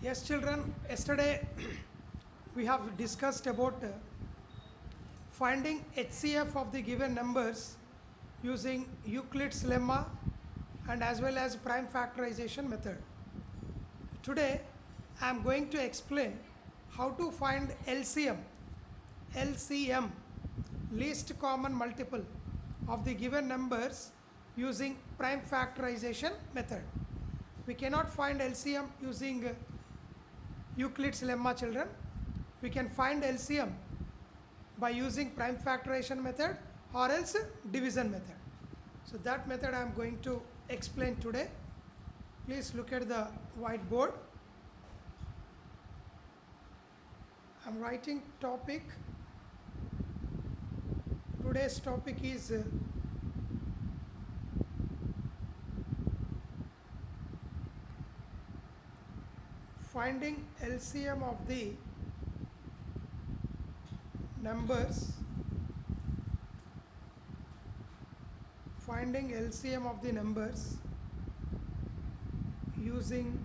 Yes, children, yesterday we have discussed about finding HCF of the given numbers using Euclid's lemma and as well as prime factorization method. Today I am going to explain how to find LCM, least common multiple of the given numbers using prime factorization method. We cannot find LCM using Euclid's lemma, children. We can find LCM by using prime factorization method or else division method. So that method I am going to explain today. Please look at the whiteboard. I am writing topic. Today's topic is finding LCM of the numbers, using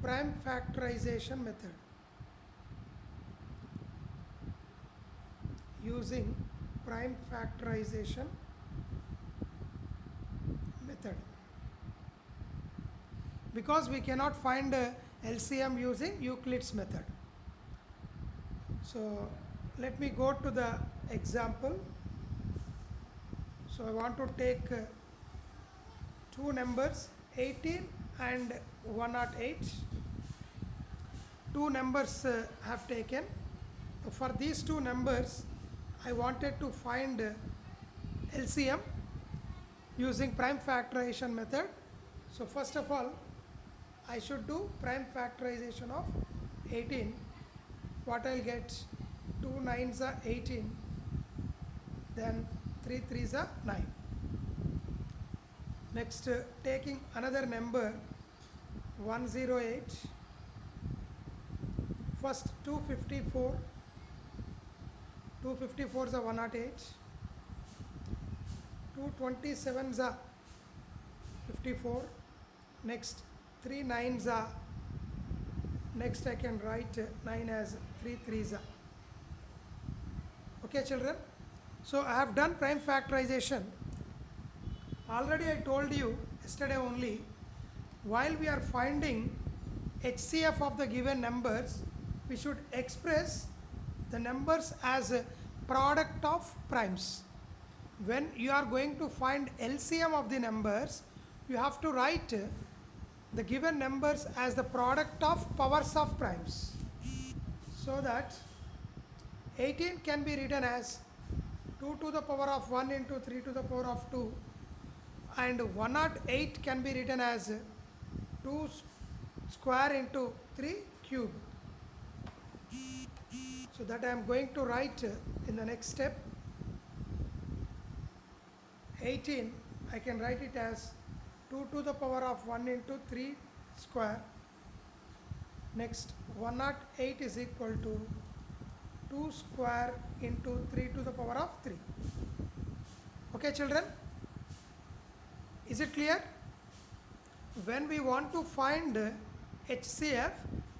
prime factorization method. Because we cannot find LCM using Euclid's method. So let me go to the example. So I want to take two numbers 18 and 108. Two numbers have taken. For these two numbers I wanted to find LCM using prime factorization method. So first of all I should do prime factorization of 18. What I'll get? 2 9s are 18, then 3 3s are 9. Next, taking another number 108, first 254, 254s are 108, 227s are 54, next 3 9s are, next I can write 9 as 3 3s are. Okay, children? So I have done prime factorization. Already I told you yesterday only, while we are finding HCF of the given numbers, we should express the numbers as a product of primes. When you are going to find LCM of the numbers, you have to write the given numbers as the product of powers of primes, so that 18 can be written as 2 to the power of 1 into 3 to the power of 2, and 108 can be written as 2 square into 3 cube. So that I am going to write in the next step. 18 I can write it as 2 to the power of 1 into 3 square. Next 108 is equal to 2 square into 3 to the power of 3. Okay, children? Is it clear? When we want to find HCF,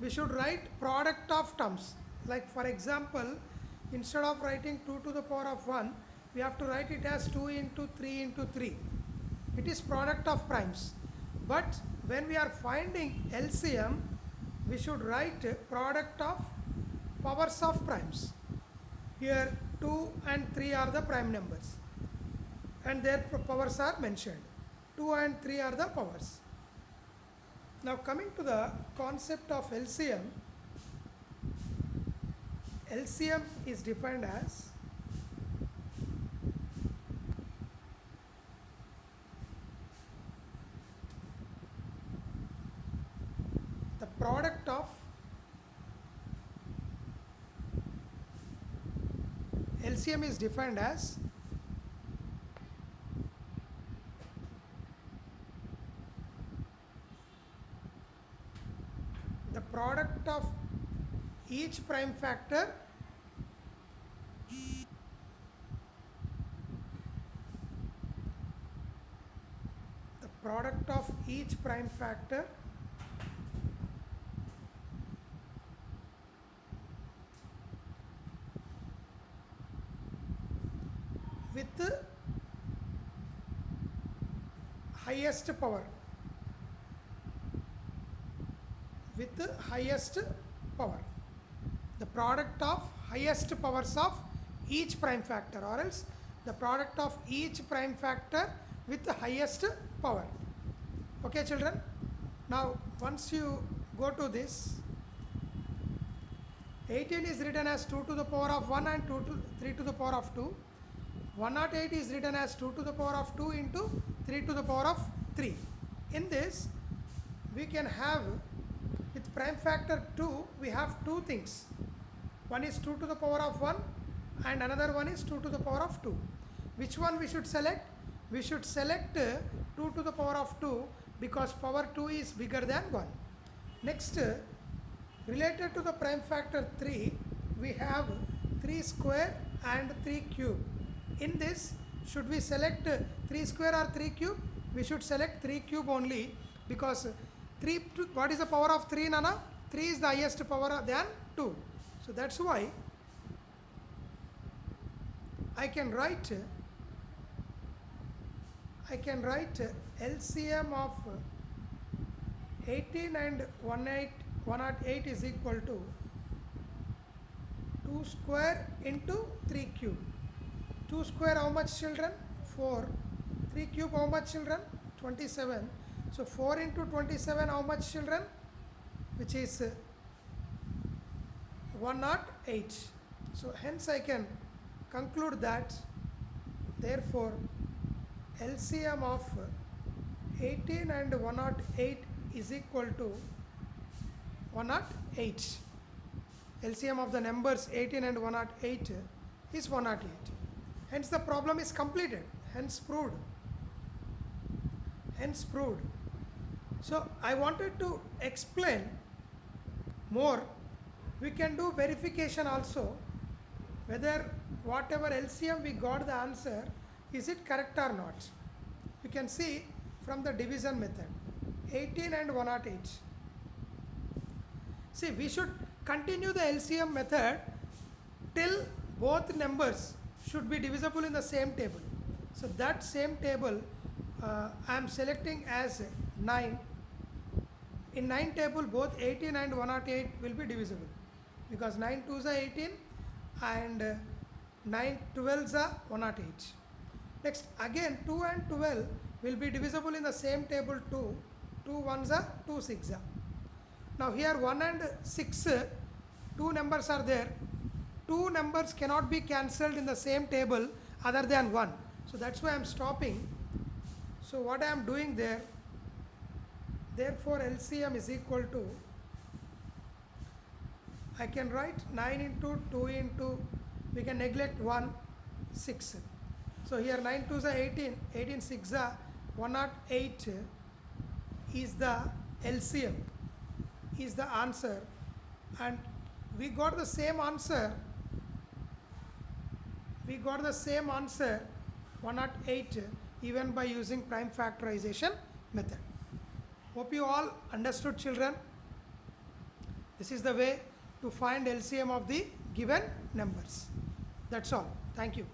we should write product of terms. Like for example, instead of writing 2 to the power of 1, we have to write it as 2 into 3 into 3. It is product of primes. But when we are finding LCM, we should write product of powers of primes. Here 2 and 3 are the prime numbers and their powers are mentioned. 2 and 3 are the powers. Now coming to the concept of LCM, LCM is defined as the product of LCM is defined as the product of each prime factor product of each prime factor with highest power, with highest power, the product of highest powers of each prime factor, or else the product of each prime factor with the highest power. Okay children, now once you go to this, 18 is written as 2 to the power of 1 and 3 to the power of 2. 108 is written as 2 to the power of 2 into 3 to the power of 3. In this, we can have, with prime factor 2, we have two things. One is 2 to the power of 1 and another one is 2 to the power of 2. Which one we should select? We should select 2 to the power of 2 because power 2 is bigger than 1. Next, related to the prime factor 3, we have 3 square and 3 cube. In this, should we select 3 square or 3 cube? We should select 3 cube only, because 3, what is the power of 3, Nana? 3 is the highest power than 2. So that's why I can write LCM of 18 and 108 is equal to 2 square into 3 cube. 2 square how much children? 4. 3 cube how much children? 27. So 4 into 27 how much children? Which is 108. So hence I can conclude that therefore LCM of 18 and 108 is equal to 108. LCM of the numbers 18 and 108 is 108. Hence the problem is completed. Hence proved. Hence proved. So I wanted to explain more. We can do verification also, whether whatever LCM we got the answer, is it correct or not. You can see from the division method, 18 and 108. See, we should continue the LCM method till both numbers should be divisible in the same table. So that same table I am selecting as 9. In 9 table, both 18 and 108 will be divisible, because 9 2s are 18 and 9 12s are 108. Next, again 2 and 12 will be divisible in the same table 2. 2 1s are 2 6s are. Now here 1 and 6, two numbers are there. Two numbers cannot be cancelled in the same table other than 1. So that's why I am stopping. So what I am doing there, therefore LCM is equal to, I can write 9 into 2 into, we can neglect 1, 6. So here 9 2s are 18, 18 6 are 108 is the LCM, is the answer, and we got the same answer. We got the same answer 108 even by using prime factorization method. Hope you all understood, children. This is the way to find LCM of the given numbers. That's all. Thank you.